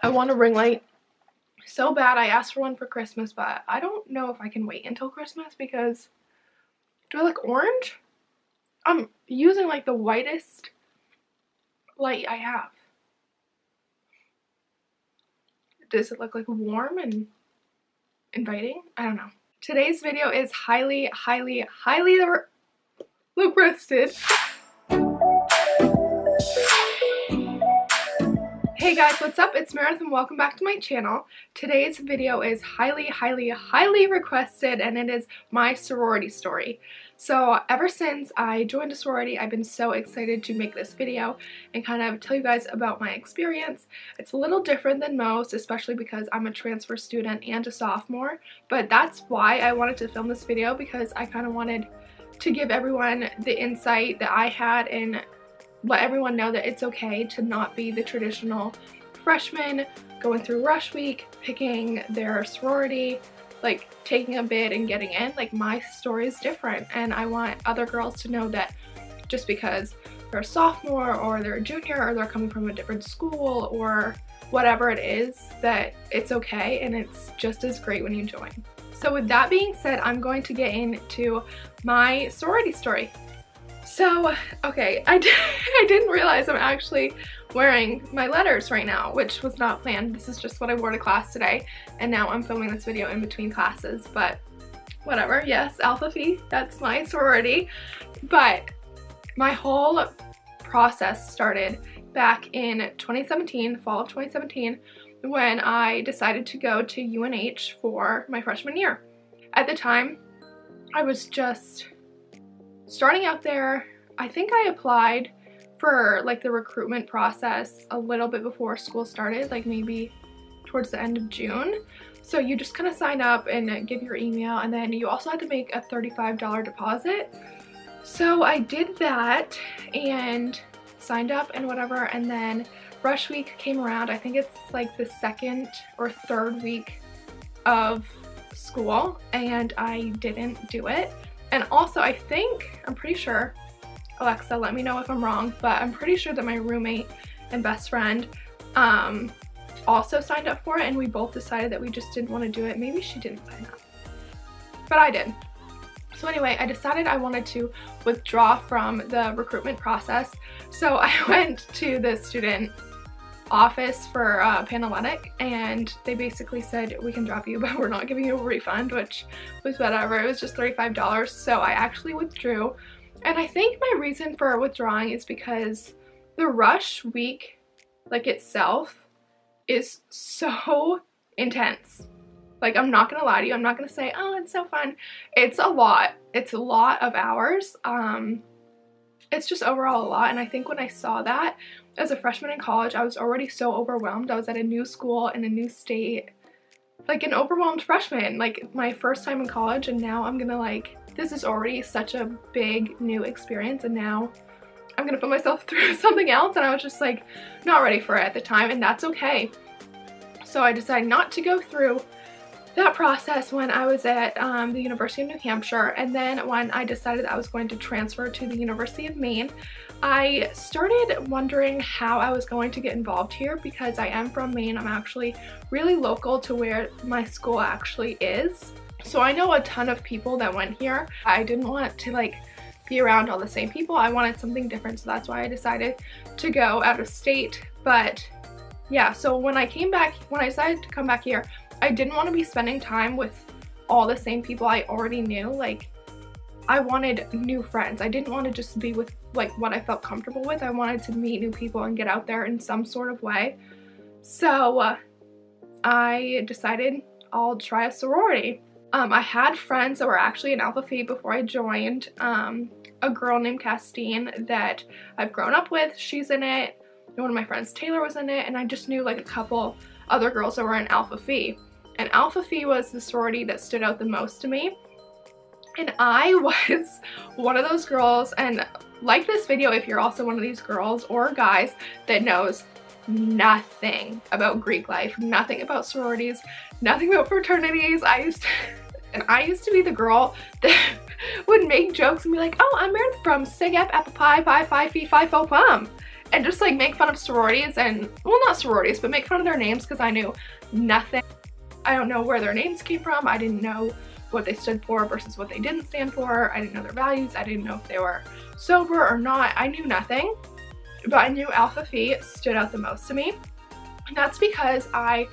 I want a ring light so bad. I asked for one for Christmas, but I don't know if I can wait until Christmas because do I look orange? I'm using like the whitest light I have. Does it look like warm and inviting? I don't know. Today's video is highly requested. Hey guys, what's up? It's Meredith and welcome back to my channel. Today's video is highly requested, and it is my sorority story. So ever since I joined a sorority, I've been so excited to make this video and kind of tell you guys about my experience. It's a little different than most, especially because I'm a transfer student and a sophomore, but that's why I wanted to film this video, because I kind of wanted to give everyone the insight that I had and let everyone know that it's okay to not be the traditional freshman going through rush week, picking their sorority, like taking a bid and getting in. Like, my story is different, and I want other girls to know that just because they're a sophomore or they're a junior or they're coming from a different school or whatever it is, that it's okay and it's just as great when you join. So with that being said, I'm going to get into my sorority story. So, okay, I didn't realize I'm actually wearing my letters right now, which was not planned. This is just what I wore to class today, and now I'm filming this video in between classes, but whatever. Yes, Alpha Phi, that's my sorority. But my whole process started back in 2017, fall of 2017, when I decided to go to UNH for my freshman year. At the time, I was just starting out there. I think I applied for like the recruitment process a little bit before school started, like maybe towards the end of June. So you just kind of sign up and give your email, and then you also had to make a $35 deposit. So I did that and signed up and whatever, and then rush week came around. I think it's like the second or third week of school, and I didn't do it. And also, I'm pretty sure, Alexa, let me know if I'm wrong, but I'm pretty sure that my roommate and best friend also signed up for it, and we both decided that we just didn't want to do it. Maybe she didn't sign up, but I did. So anyway, I decided I wanted to withdraw from the recruitment process. So I went to the student office for Panhellenic, and they basically said, we can drop you, but we're not giving you a refund, which was whatever. It was just $35. So I actually withdrew, and I think my reason for withdrawing is because the rush week, like itself, is so intense. Like, I'm not gonna lie to you, I'm not gonna say, oh, it's so fun. It's a lot of hours. It's just overall a lot, and I think when I saw that as a freshman in college, I was already so overwhelmed. I was at a new school in a new state, like an overwhelmed freshman, like my first time in college, and now I'm gonna this is already such a big new experience, and now I'm gonna put myself through something else, and I was just like not ready for it at the time, and that's okay. So I decided not to go through that process when I was at the University of New Hampshire, and then when I decided I was going to transfer to the University of Maine, I started wondering how I was going to get involved here, because I am from Maine. I'm actually really local to where my school actually is. So I know a ton of people that went here. I didn't want to be around all the same people. I wanted something different, so that's why I decided to go out of state. But yeah, so when I decided to come back here, I didn't want to be spending time with all the same people I already knew. Like, I wanted new friends. I didn't want to just be with what I felt comfortable with. I wanted to meet new people and get out there in some sort of way. So I decided I'll try a sorority. I had friends that were actually in Alpha Phi before I joined. A girl named Castine that I've grown up with, she's in it. One of my friends, Taylor, was in it, and I just knew a couple other girls that were in Alpha Phi. And Alpha Phi was the sorority that stood out the most to me. And I was one of those girls, and like this video if you're also one of these girls or guys that knows nothing about Greek life, nothing about sororities, nothing about fraternities. I used to be the girl that would make jokes and be like, oh, I'm Meredith from Sig Ep, Alpha Pi, Phi, Phi, Phi, Phi, Fo, Pum. and just like make fun of sororities and, well, not sororities, but make fun of their names because I knew nothing. I don't know where their names came from. I didn't know what they stood for versus what they didn't stand for. I didn't know their values. I didn't know if they were sober or not. I knew nothing, but I knew Alpha Phi stood out the most to me. And that's because I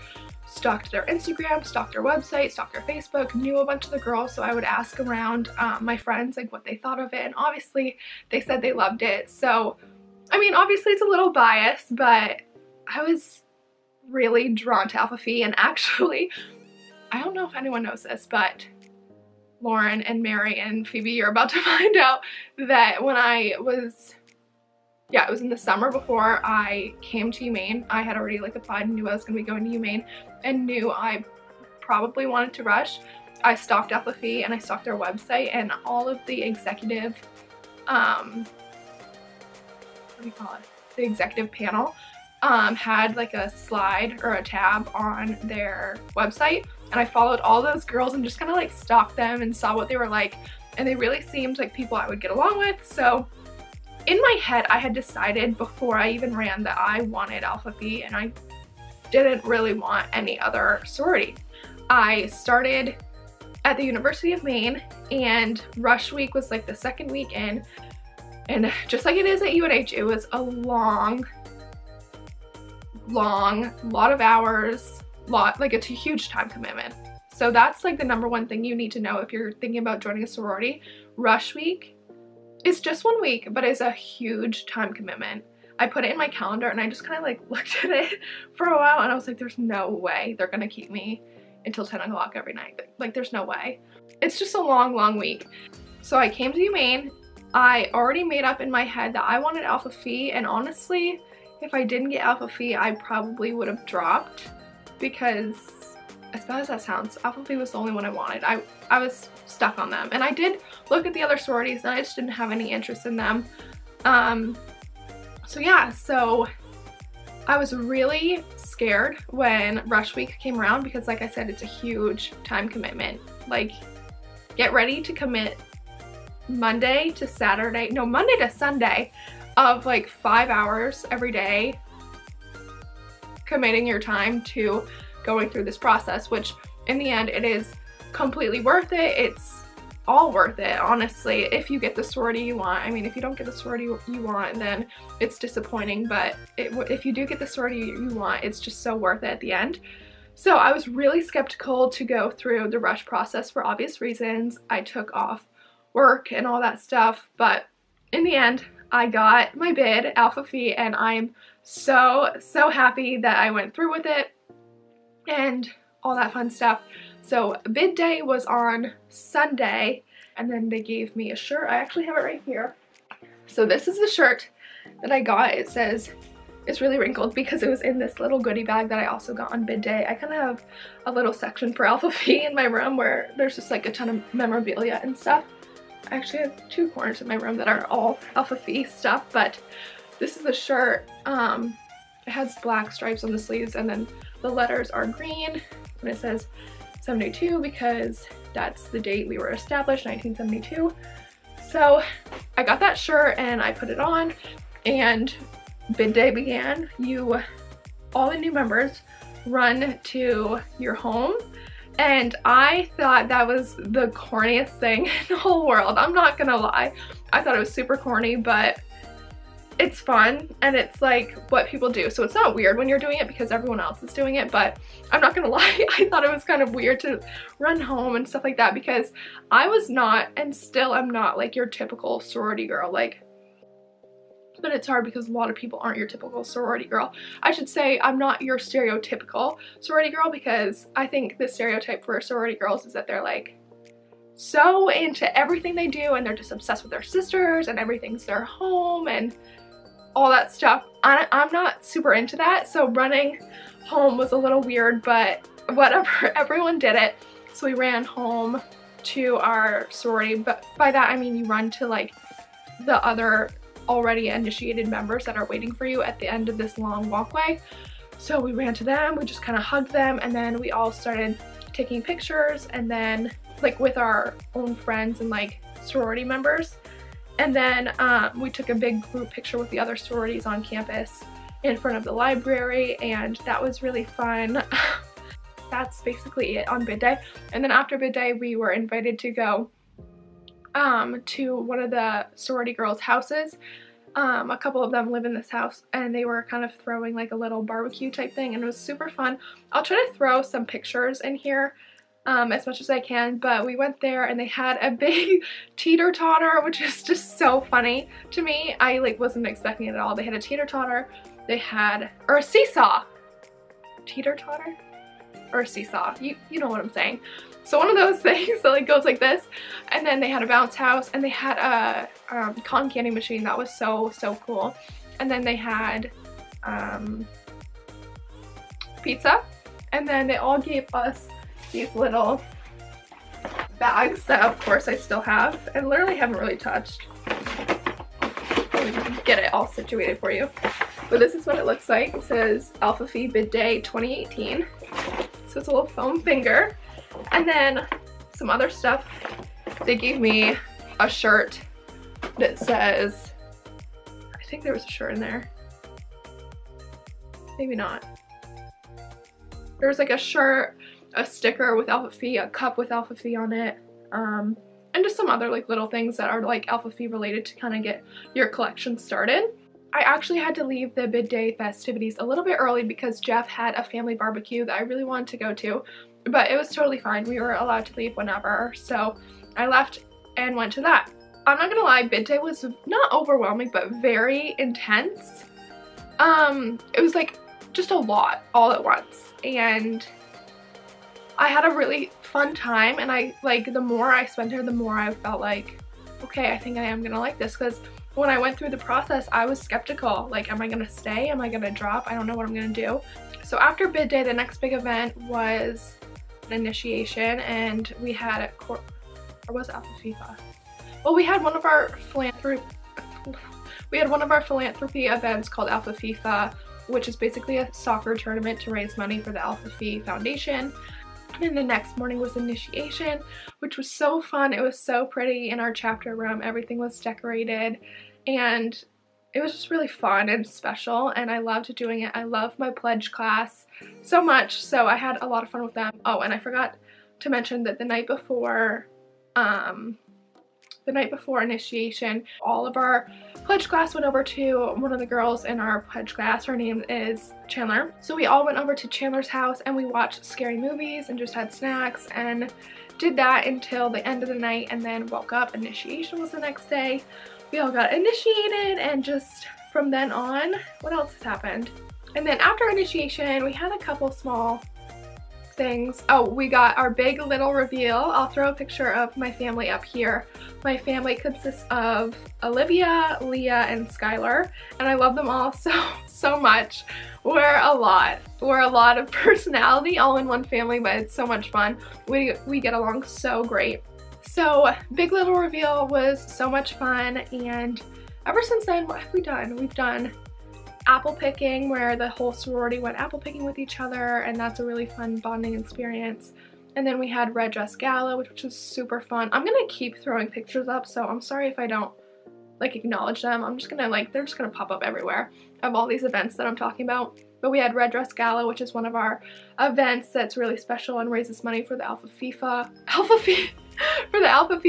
stalked their Instagram, stalked their website, stalked their Facebook, knew a bunch of the girls, so I would ask around my friends like what they thought of it, and obviously they said they loved it. So I mean, obviously it's a little biased, but I was really drawn to Alpha Phi. And actually, I don't know if anyone knows this, but Lauren and Mary and Phoebe, you're about to find out that when I was, it was in the summer before I came to UMaine, I had already like applied and knew I was going to be going to UMaine and knew I probably wanted to rush. I stalked Alpha Phi and I stalked their website, and all of the executive, what do you call it? The executive panel had like a slide or a tab on their website, and I followed all those girls and just kind of like stalked them and saw what they were like, and they really seemed like people I would get along with. So in my head, I had decided before I even ran that I wanted Alpha Phi, and I didn't really want any other sorority. I started at the University of Maine, and rush week was like the second week in, and just like it is at UNH, it was a long, lot of hours, like it's a huge time commitment. So that's like the number one thing you need to know if you're thinking about joining a sorority. Rush week is just 1 week, but it's a huge time commitment. I put it in my calendar and I just kind of like looked at it for a while and I was like, there's no way they're gonna keep me until 10 o'clock every night. Like there's no way. It's just a long week. So I came to UMaine. I already made up in my head that I wanted Alpha Phi, and honestly, if I didn't get Alpha Phi, I probably would have dropped, because as bad as that sounds, Alpha Phi was the only one I wanted. I was stuck on them, and I did look at the other sororities and I just didn't have any interest in them. So yeah, so I was really scared when rush week came around because, like I said, it's a huge time commitment. Like, get ready to commit Monday to Sunday of like 5 hours every day, committing your time to going through this process, which in the end it is completely worth it. It's all worth it, honestly, if you get the sorority you want. I mean, if you don't get the sorority you want, then it's disappointing, but if you do get the sorority you want, it's just so worth it at the end. So I was really skeptical to go through the rush process for obvious reasons. I took off work and all that stuff, but in the end I got my bid, Alpha Phi, and I'm so happy that I went through with it and all that fun stuff. So bid day was on Sunday, and then they gave me a shirt. I actually have it right here. So this is the shirt that I got. It says, it's really wrinkled because it was in this little goodie bag that I also got on bid day. I kind of have a little section for Alpha Phi in my room where there's just like a ton of memorabilia and stuff. I actually have 2 corners in my room that are all Alpha Phi stuff, but this is the shirt. It has black stripes on the sleeves, and then the letters are green, and it says 72 because that's the date we were established, 1972. So I got that shirt and I put it on, and bid day began. All the new members run to your home, and I thought that was the corniest thing in the whole world. I'm not gonna lie. I thought it was super corny, but it's fun and it's like what people do. So it's not weird when you're doing it because everyone else is doing it, but I'm not gonna lie, I thought it was kind of weird to run home and stuff like that because I was not, and still I'm not, like your typical sorority girl. Like, but it's hard because a lot of people aren't your typical sorority girl. I should say I'm not your stereotypical sorority girl, because I think the stereotype for sorority girls is that they're like so into everything they do and they're just obsessed with their sisters and everything's their home and all that stuff. I'm not super into that, so running home was a little weird, but whatever, everyone did it. So we ran home to our sorority, but by that I mean you run to like the other already initiated members that are waiting for you at the end of this long walkway. So we ran to them, we just kind of hugged them, and then we all started taking pictures, and then like with our own friends and like sorority members. And then we took a big group picture with the other sororities on campus in front of the library, and that was really fun. That's basically it on bid day. And then after bid day, we were invited to go to one of the sorority girls' houses. A couple of them live in this house, and they were kind of throwing like a little barbecue type thing, and it was super fun. I'll try to throw some pictures in here as much as I can, but we went there and they had a big teeter-totter, which is just so funny to me. I like wasn't expecting it at all. They had a teeter-totter, they had, or a seesaw. Teeter-totter? Or a seesaw, you know what I'm saying. So one of those things that like goes like this, and then they had a bounce house, and they had a cotton candy machine that was so cool. And then they had pizza, and then they all gave us these little bags that of course I still have and literally haven't really touched. Let me get it all situated for you. But this is what it looks like. It says Alpha Phi Bid Day 2018. So it's a little foam finger. And then some other stuff. They gave me a shirt that says, I think there was a shirt in there. Maybe not. There was like a shirt, a sticker with Alpha Phi, a cup with Alpha Phi on it, and just some other like little things that are like Alpha Phi related to kind of get your collection started. I actually had to leave the bid day festivities a little bit early because Jeff had a family barbecue that I really wanted to go to, but it was totally fine. We were allowed to leave whenever, so I left and went to that. I'm not gonna lie, bid day was not overwhelming, but very intense. It was like just a lot all at once, and I had a really fun time, and I like the more I spent here, the more I felt like, okay, I think I am gonna like this, because when I went through the process, I was skeptical. Like, am I gonna stay? Am I gonna drop? I don't know what I'm gonna do. So after bid day, the next big event was an initiation, and we had a or was it Alpha Phi? Well, we had one of our philanthropy events called Alpha Phi, which is basically a soccer tournament to raise money for the Alpha Phi Foundation. And then the next morning was initiation, which was so fun. It was so pretty in our chapter room. Everything was decorated, and it was just really fun and special, and I loved doing it. I love my pledge class so much, so I had a lot of fun with them. Oh, and I forgot to mention that the night before initiation, all of our pledge class went over to one of the girls in our pledge class. Her name is Chandler. So we all went over to Chandler's house and we watched scary movies and just had snacks and did that until the end of the night, and then woke up. Initiation was the next day. We all got initiated, and just from then on, what else has happened? And then after initiation, we had a couple small things. Oh, we got our big little reveal. I'll throw a picture of my family up here. My family consists of Olivia, Leah, and Skylar, and I love them all so much. We're a lot of personality all in one family, but it's so much fun. We get along so great. So big little reveal was so much fun, and ever since then, what have we done? We've done apple picking, where the whole sorority went apple picking with each other, and that's a really fun bonding experience. And then we had red dress gala, which was super fun. I'm gonna keep throwing pictures up, so I'm sorry if I don't like acknowledge them. I'm just gonna like, they're just gonna pop up everywhere of all these events that I'm talking about. But we had red dress gala, which is one of our events that's really special and raises money for the Alpha Phi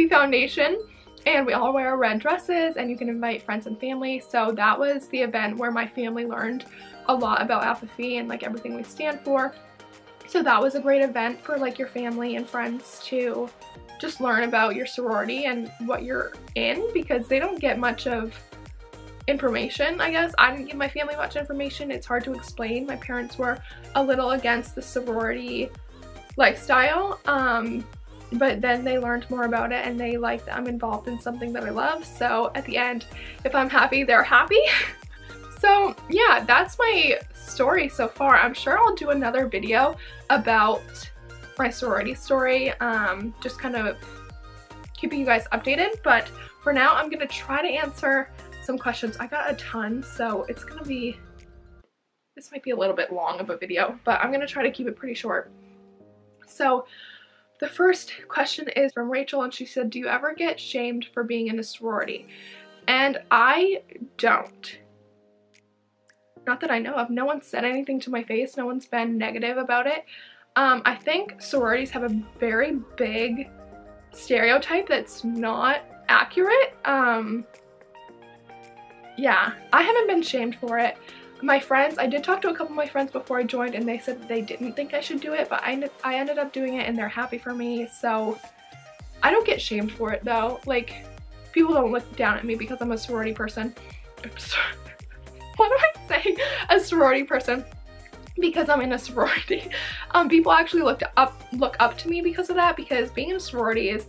Foundation. And we all wear red dresses, and you can invite friends and family. So that was the event where my family learned a lot about Alpha Phi and like everything we stand for. So that was a great event for like your family and friends to just learn about your sorority and what you're in, because they don't get much of information, I guess. I didn't give my family much information. It's hard to explain. My parents were a little against the sorority lifestyle, but then they learned more about it, and they like that I'm involved in something that I love. So at the end, if I'm happy, they're happy. So yeah, that's my story so far. I'm sure I'll do another video about my sorority story, just kind of keeping you guys updated. But for now, I'm gonna try to answer some questions. I got a ton, so it's gonna be, this might be a little bit long of a video, but I'm gonna try to keep it pretty short. So The first question is from Rachel, and she said, do you ever get shamed for being in a sorority? And I don't. Not that I know of. No one said anything to my face. No one's been negative about it. I think sororities have a very big stereotype that's not accurate. Yeah, I haven't been shamed for it. My friends, I did talk to a couple of my friends before I joined, and they said they didn't think I should do it, but I ended up doing it and they're happy for me, so I don't get shamed for it though. Like, people don't look down at me because I'm a sorority person. What do I say? A sorority person. Because I'm in a sorority. People actually look up to me because of that, because being in a sorority is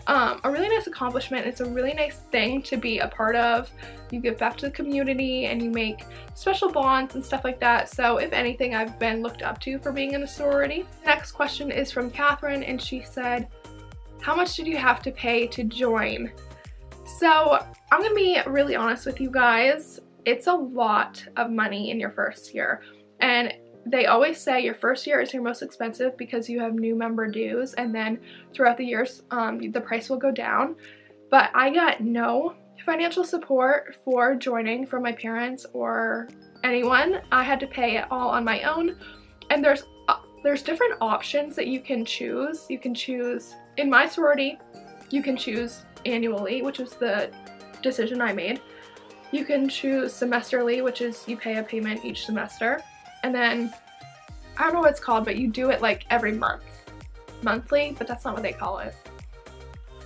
a really nice accomplishment. It's a really nice thing to be a part of. You give back to the community and you make special bonds and stuff like that. So if anything, I've been looked up to for being in a sorority. Next question is from Catherine, and she said, how much did you have to pay to join? So I'm gonna be really honest with you guys. It's a lot of money in your first year, and they always say your first year is your most expensive because you have new member dues, and then throughout the years the price will go down. But I got no financial support for joining from my parents or anyone. I had to pay it all on my own, and there's different options that you can choose. You can choose, in my sorority, you can choose annually, which was the decision I made. You can choose semesterly, which is you pay a payment each semester. And then, I don't know what it's called, but you do it like every month. Monthly, but that's not what they call it.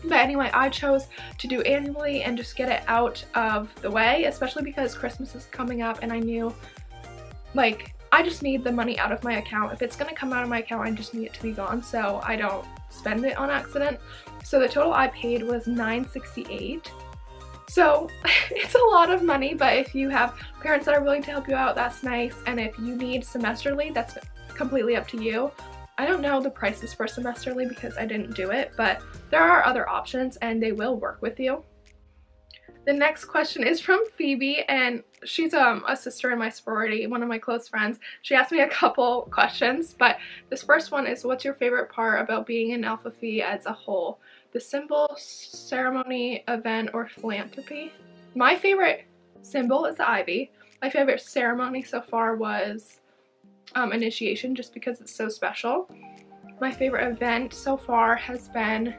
But anyway, I chose to do annually and just get it out of the way, especially because Christmas is coming up and I knew, like, I just need the money out of my account. If it's gonna come out of my account, I just need it to be gone so I don't spend it on accident. So the total I paid was $968. So it's a lot of money, but if you have parents that are willing to help you out, that's nice. And if you need semesterly, that's completely up to you. I don't know the prices for semesterly because I didn't do it, but there are other options and they will work with you. The next question is from Phoebe, and she's a sister in my sorority, one of my close friends. She asked me a couple questions, but this first one is, what's your favorite part about being in Alpha Phi as a whole? The symbol, ceremony, event, or philanthropy? My favorite symbol is the ivy. My favorite ceremony so far was initiation, just because it's so special. My favorite event so far has been,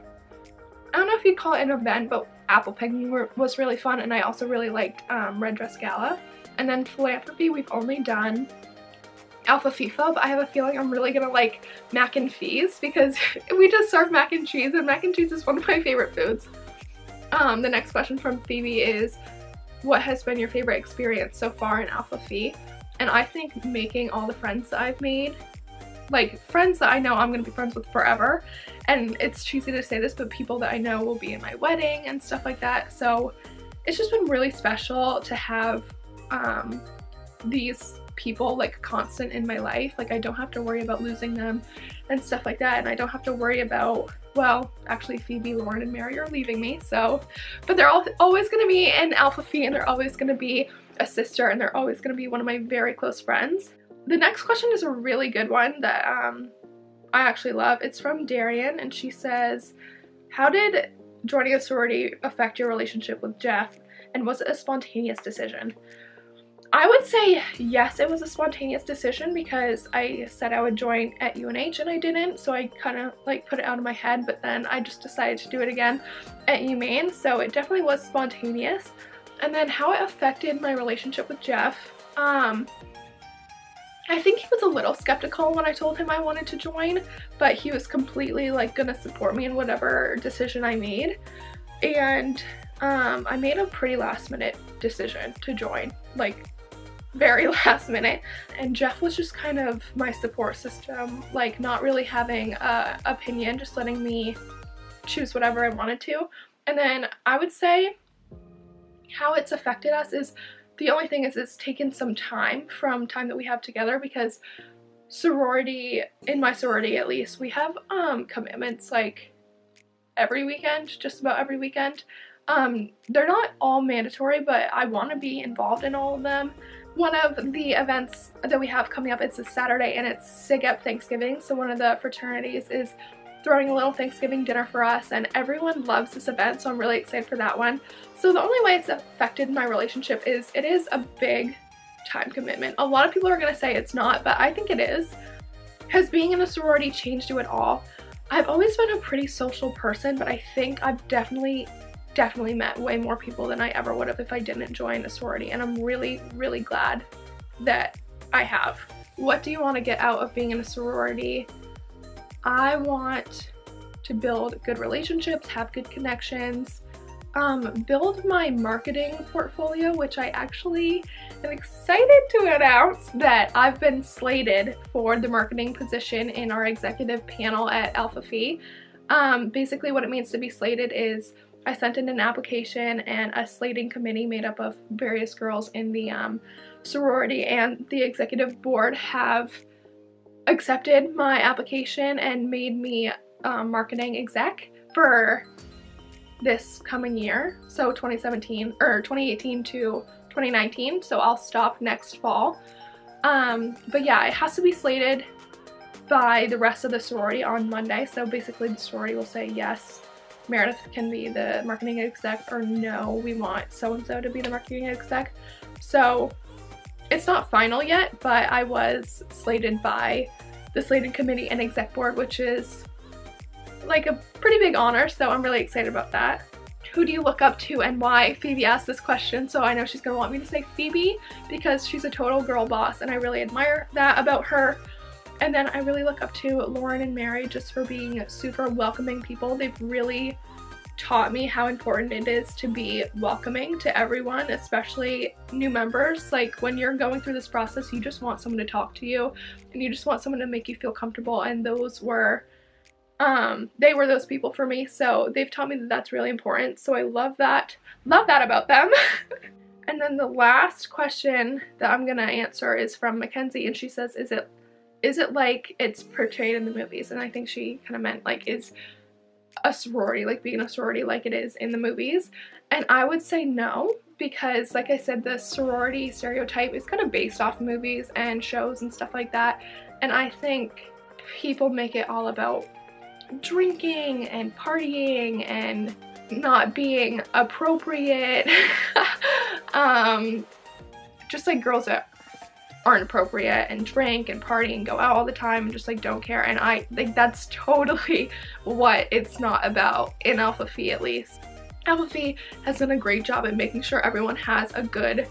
I don't know if you'd call it an event, but apple picking was really fun, and I also really liked Red Dress Gala. And then philanthropy, we've only done Alpha Phi, but I have a feeling I'm really gonna like mac and cheese because we just serve mac and cheese, and mac and cheese is one of my favorite foods. The next question from Phoebe is, what has been your favorite experience so far in Alpha Phi? And I think making all the friends that I've made, like friends that I know I'm gonna be friends with forever, and it's cheesy to say this, but people that I know will be in my wedding and stuff like that. So it's just been really special to have these people like constant in my life. Like, I don't have to worry about losing them and stuff like that, and I don't have to worry about, well, actually Phoebe, Lauren, and Mary are leaving me, so, but they're always going to be in Alpha Phi, and they're always going to be a sister, and they're always going to be one of my very close friends. The next question is a really good one that I actually love. It's from Darian, and she says, how did joining a sorority affect your relationship with Jeff, and was it a spontaneous decision? I would say yes, it was a spontaneous decision because I said I would join at UNH and I didn't, so I kind of like put it out of my head, but then I just decided to do it again at UMaine, so it definitely was spontaneous. And then how it affected my relationship with Jeff, I think he was a little skeptical when I told him I wanted to join, but he was completely like gonna support me in whatever decision I made. And I made a pretty last minute decision to join, like very last minute, and Jeff was just kind of my support system, like not really having an opinion, just letting me choose whatever I wanted to. And then I would say how it's affected us is, the only thing is it's taken some time from time that we have together, because sorority, in my sorority at least, we have commitments like every weekend, just about every weekend. They're not all mandatory, but I want to be involved in all of them. One of the events that we have coming up, it's a Saturday, and it's SIG Up Thanksgiving, so one of the fraternities is throwing a little Thanksgiving dinner for us, and everyone loves this event, so I'm really excited for that one. So the only way it's affected my relationship is it is a big time commitment. A lot of people are going to say it's not, but I think it is. Has being in a sorority changed you at all? I've always been a pretty social person, but I think I've definitely met way more people than I ever would have if I didn't join a sorority, and I'm really, really glad that I have. What do you want to get out of being in a sorority? I want to build good relationships, have good connections, build my marketing portfolio, which I actually am excited to announce that I've been slated for the marketing position in our executive panel at Alpha Phi. Basically what it means to be slated is I sent in an application, and a slating committee made up of various girls in the sorority and the executive board have accepted my application and made me marketing exec for this coming year, so 2018 to 2019, so I'll stop next fall. But yeah, it has to be slated by the rest of the sorority on Monday, so basically the sorority will say yes, Meredith can be the marketing exec, or no, we want so-and-so to be the marketing exec. So it's not final yet, but I was slated by the slated committee and exec board, which is like a pretty big honor, so I'm really excited about that. Who do you look up to and why? Phoebe asked this question, so I know she's gonna want me to say Phoebe because she's a total girl boss and I really admire that about her. And then I really look up to Lauren and Mary just for being super welcoming people. They've really taught me how important it is to be welcoming to everyone, especially new members. Like when you're going through this process, you just want someone to talk to you and you just want someone to make you feel comfortable, and those were they were those people for me, so they've taught me that that's really important, so I love that about them. And then the last question that I'm gonna answer is from Mackenzie, and she says, is it like it's portrayed in the movies? And I think she kind of meant like, is a sorority, like being a sorority like it is in the movies? And I would say no, because like I said, the sorority stereotype is kind of based off movies and shows and stuff like that, and I think people make it all about drinking and partying and not being appropriate. Just like girls that aren't appropriate and drink and party and go out all the time and just like don't care, and I think that's totally what it's not about in Alpha Phi, at least. Alpha Phi has done a great job at making sure everyone has a good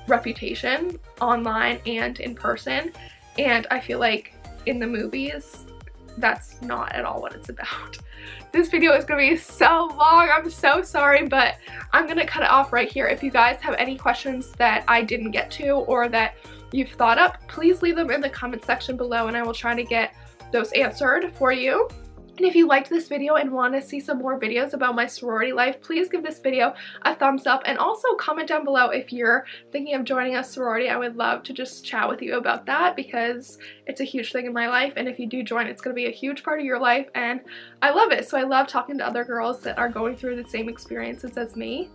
reputation online and in person, and I feel like in the movies that's not at all what it's about. This video is gonna be so long, I'm so sorry, but I'm gonna cut it off right here. If you guys have any questions that I didn't get to or that you've thought up, please leave them in the comment section below and I will try to get those answered for you. And if you liked this video and want to see some more videos about my sorority life, please give this video a thumbs up, and also comment down below if you're thinking of joining a sorority. I would love to just chat with you about that because it's a huge thing in my life, and if you do join, it's going to be a huge part of your life, and I love it. So I love talking to other girls that are going through the same experiences as me.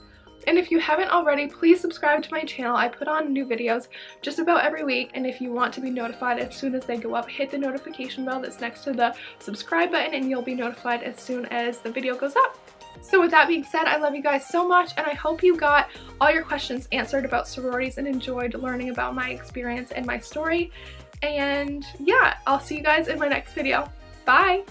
And if you haven't already, please subscribe to my channel. I put on new videos just about every week, and if you want to be notified as soon as they go up, hit the notification bell that's next to the subscribe button and you'll be notified as soon as the video goes up. So with that being said, I love you guys so much, and I hope you got all your questions answered about sororities and enjoyed learning about my experience and my story. And yeah, I'll see you guys in my next video. Bye!